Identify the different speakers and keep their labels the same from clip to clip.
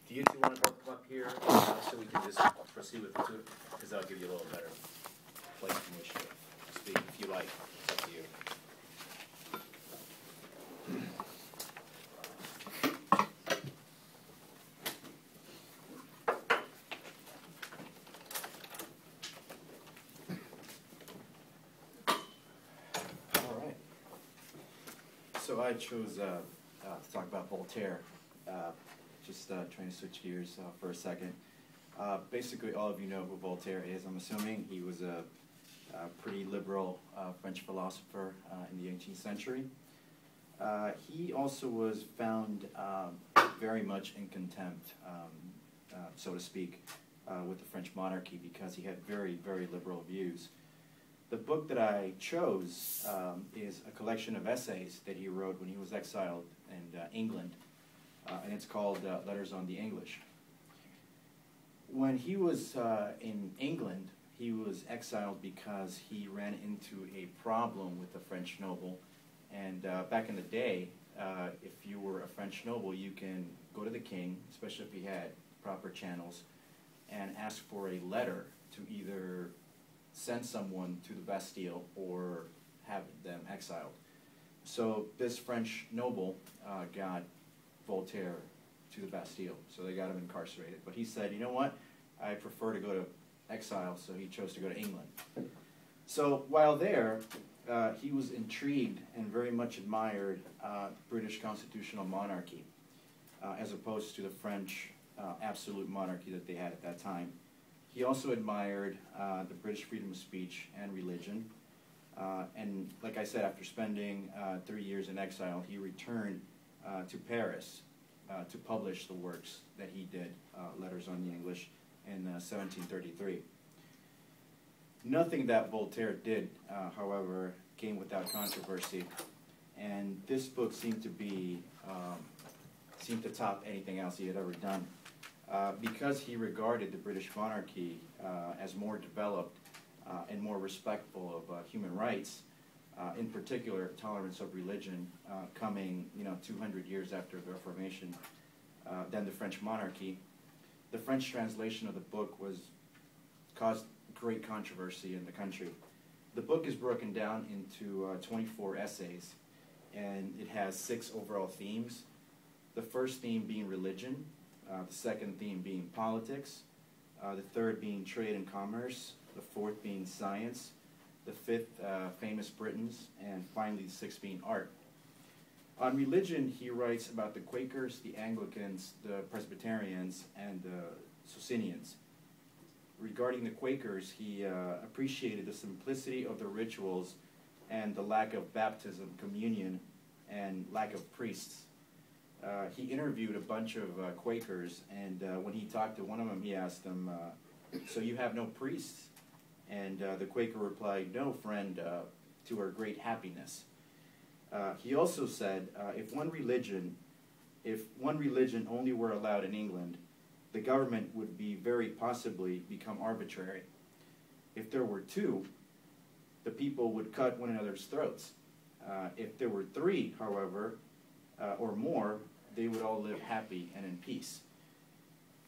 Speaker 1: Do you two want to come up here so we can just proceed with the two? Because that'll give you a little better place from which to speak if you like. It's up to you. All right. So I chose to talk about Voltaire. Just trying to switch gears for a second. Basically, all of you know who Voltaire is, I'm assuming. He was a pretty liberal French philosopher in the 18th century. He also was found very much in contempt, so to speak, with the French monarchy because he had very, very liberal views. The book that I chose is a collection of essays that he wrote when he was exiled in England. And it's called Letters on the English. When he was in England, he was exiled because he ran into a problem with a French noble. And back in the day, if you were a French noble, you can go to the king, especially if he had proper channels, and ask for a letter to either send someone to the Bastille or have them exiled. So this French noble got Voltaire to the Bastille, so they got him incarcerated. But he said, you know what, I prefer to go to exile, so he chose to go to England. So while there, he was intrigued and very much admired British constitutional monarchy, as opposed to the French absolute monarchy that they had at that time. He also admired the British freedom of speech and religion. And like I said, after spending 3 years in exile, he returned to Paris to publish the works that he did, Letters on the English, in 1733. Nothing that Voltaire did, however, came without controversy, and this book seemed to top anything else he had ever done. Because he regarded the British monarchy as more developed and more respectful of human rights, in particular tolerance of religion, coming 200 years after the Reformation, than the French monarchy. The French translation of the book caused great controversy in the country. The book is broken down into 24 essays, and it has 6 overall themes. The first theme being religion, the second theme being politics, the third being trade and commerce, the fourth being science, the fifth, famous Britons, and finally the sixth being art. On religion, he writes about the Quakers, the Anglicans, the Presbyterians, and the Socinians. Regarding the Quakers, he appreciated the simplicity of the rituals and the lack of baptism, communion, and lack of priests. He interviewed a bunch of Quakers, and when he talked to one of them, he asked them, so you have no priests? And the Quaker replied, no, friend, to our great happiness. He also said, if one religion only were allowed in England, the government would very possibly become arbitrary. If there were 2, the people would cut one another's throats. If there were 3, however, or more, they would all live happy and in peace.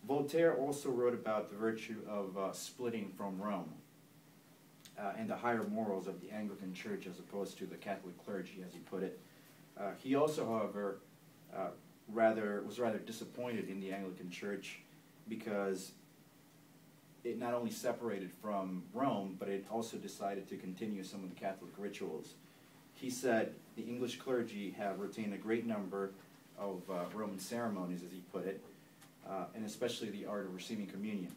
Speaker 1: Voltaire also wrote about the virtue of splitting from Rome and the higher morals of the Anglican Church as opposed to the Catholic clergy, as he put it. He also, however, was rather disappointed in the Anglican Church because it not only separated from Rome, but it also decided to continue some of the Catholic rituals. He said the English clergy have retained a great number of Roman ceremonies, as he put it, and especially the art of receiving communion.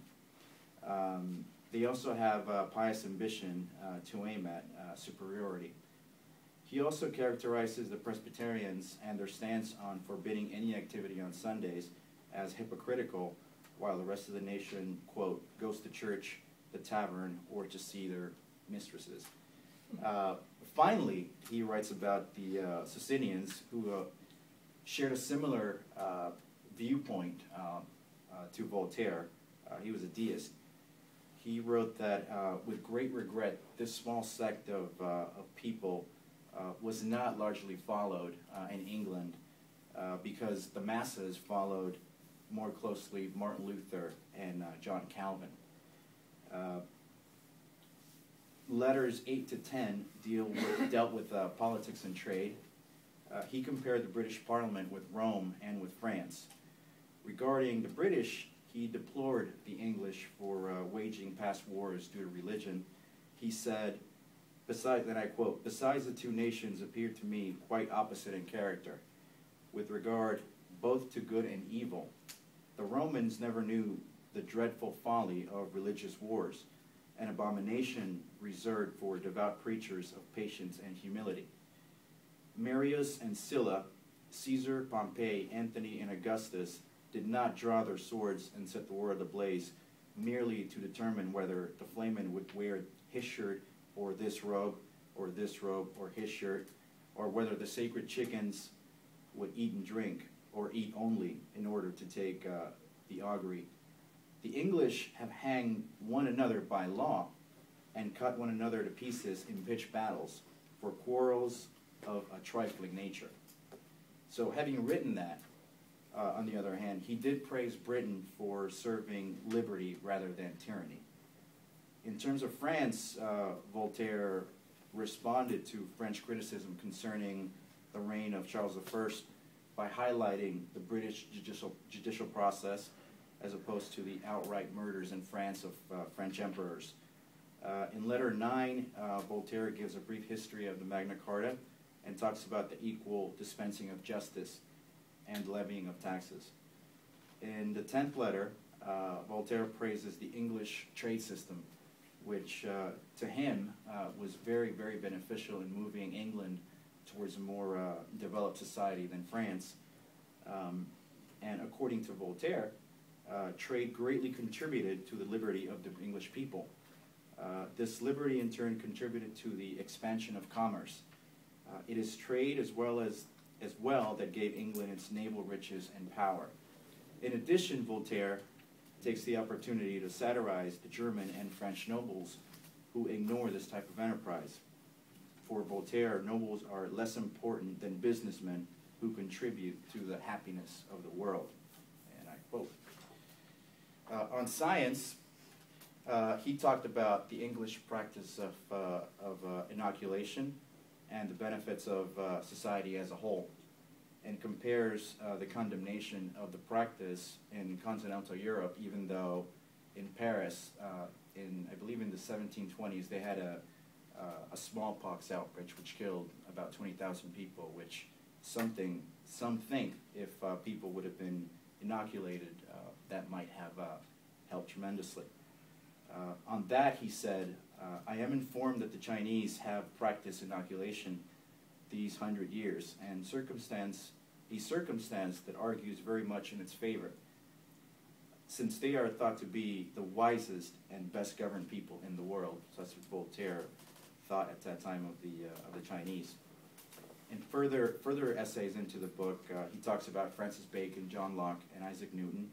Speaker 1: They also have pious ambition to aim at superiority. He also characterizes the Presbyterians and their stance on forbidding any activity on Sundays as hypocritical, while the rest of the nation, quote, goes to church, the tavern, or to see their mistresses. Finally, he writes about the Socinians, who shared a similar viewpoint to Voltaire. He was a deist. He wrote that, with great regret, this small sect of people was not largely followed in England because the masses followed more closely Martin Luther and John Calvin. Letters 8 to 10 dealt with politics and trade. He compared the British Parliament with Rome and with France. Regarding the British, he deplored the English for waging past wars due to religion. He said, then I quote, "Besides, the two nations appear to me quite opposite in character, with regard both to good and evil. The Romans never knew the dreadful folly of religious wars, an abomination reserved for devout preachers of patience and humility. Marius and Sylla, Caesar, Pompey, Antony, and Augustus did not draw their swords and set the world ablaze merely to determine whether the flamen would wear his shirt or this robe or his shirt, or whether the sacred chickens would eat and drink or eat only in order to take the augury. The English have hanged one another by law and cut one another to pieces in pitched battles for quarrels of a trifling nature." So having written that, on the other hand, he did praise Britain for serving liberty rather than tyranny. In terms of France, Voltaire responded to French criticism concerning the reign of Charles I by highlighting the British judicial process as opposed to the outright murders in France of French emperors. In letter 9, Voltaire gives a brief history of the Magna Carta and talks about the equal dispensing of justice and levying of taxes. In the 10th letter, Voltaire praises the English trade system, which to him was very, very beneficial in moving England towards a more developed society than France. And according to Voltaire, trade greatly contributed to the liberty of the English people. This liberty in turn contributed to the expansion of commerce. It is trade as well that gave England its naval riches and power. In addition, Voltaire takes the opportunity to satirize the German and French nobles who ignore this type of enterprise. For Voltaire, nobles are less important than businessmen who contribute to the happiness of the world. And I quote. On science, he talked about the English practice of inoculation and the benefits of society as a whole, and compares the condemnation of the practice in continental Europe, even though in Paris, I believe in the 1720s, they had a smallpox outbreak which killed about 20,000 people, which some think if people would have been inoculated, that might have helped tremendously. On that, he said, "I am informed that the Chinese have practiced inoculation these 100 years, and a circumstance that argues very much in its favor, since they are thought to be the wisest and best governed people in the world." So that's what Voltaire thought at that time of the Chinese. And further essays into the book, he talks about Francis Bacon, John Locke, and Isaac Newton.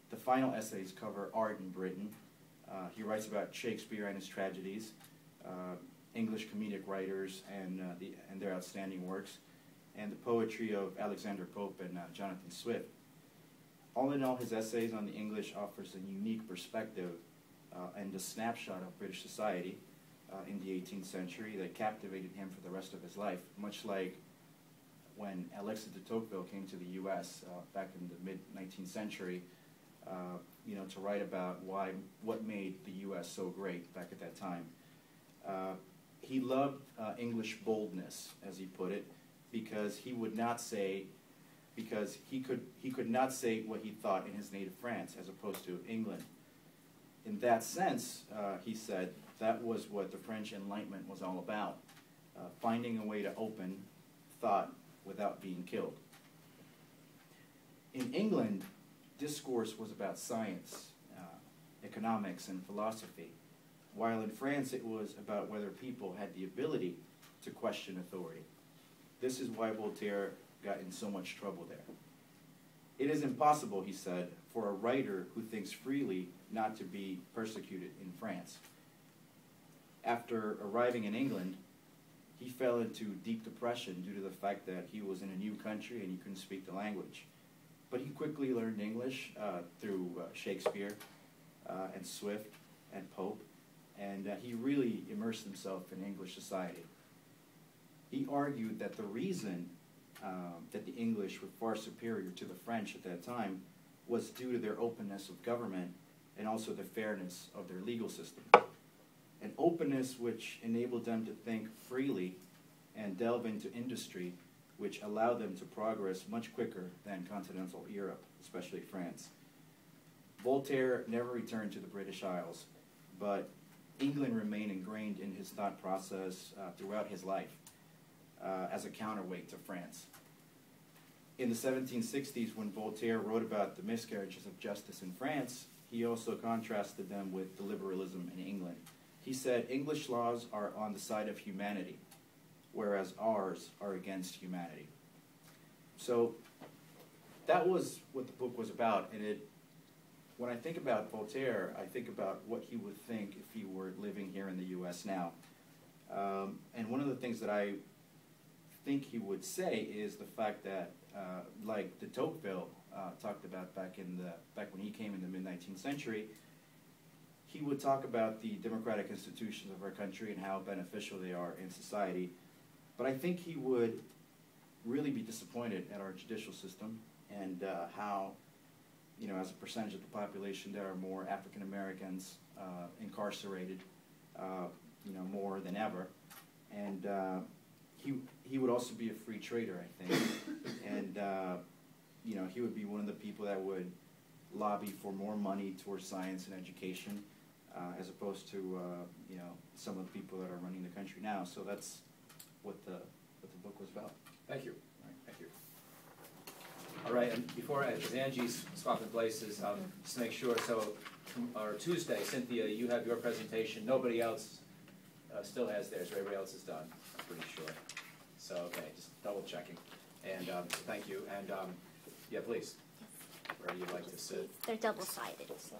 Speaker 1: The final essays cover art in Britain. He writes about Shakespeare and his tragedies, English comedic writers and their outstanding works, and the poetry of Alexander Pope and Jonathan Swift. All in all, his essays on the English offers a unique perspective and a snapshot of British society in the 18th century that captivated him for the rest of his life, much like when Alexis de Tocqueville came to the U.S. Back in the mid-19th century, to write about what made the U.S. so great back at that time. He loved English boldness, as he put it, because he could not say what he thought in his native France as opposed to England. In that sense, he said, that was what the French Enlightenment was all about, finding a way to open thought without being killed. In England, discourse was about science, economics, and philosophy, while in France it was about whether people had the ability to question authority. This is why Voltaire got in so much trouble there. It is impossible, he said, for a writer who thinks freely not to be persecuted in France. After arriving in England, he fell into deep depression due to the fact that he was in a new country and he couldn't speak the language. But he quickly learned English through Shakespeare and Swift and Pope, and he really immersed himself in English society. He argued that the reason that the English were far superior to the French at that time was due to their openness of government and also the fairness of their legal system. An openness which enabled them to think freely and delve into industry, which allowed them to progress much quicker than continental Europe, especially France. Voltaire never returned to the British Isles, but England remained ingrained in his thought process throughout his life as a counterweight to France. In the 1760s, when Voltaire wrote about the miscarriages of justice in France, he also contrasted them with the liberalism in England. He said, English laws are on the side of humanity, whereas ours are against humanity. So that was what the book was about, and when I think about Voltaire, I think about what he would think if he were living here in the U.S. now. And one of the things that I think he would say is the fact that, like de Tocqueville talked about back when he came in the mid-19th century, he would talk about the democratic institutions of our country and how beneficial they are in society. But I think he would really be disappointed at our judicial system and how, you know, as a percentage of the population, there are more African Americans incarcerated, you know, more than ever. And he would also be a free trader, I think. And, you know, he would be one of the people that would lobby for more money towards science and education, as opposed to, you know, some of the people that are running the country now. So that's what the book was about.
Speaker 2: Thank you. All right, thank you. All right, and before, as Angie's swapping places, just to make sure, so or Tuesday, Cynthia, you have your presentation. Nobody else still has theirs. Everybody else is done, I'm pretty sure. So, okay, just double checking. And thank you. And yeah, please. Where do you like to sit?
Speaker 3: They're double-sided. So.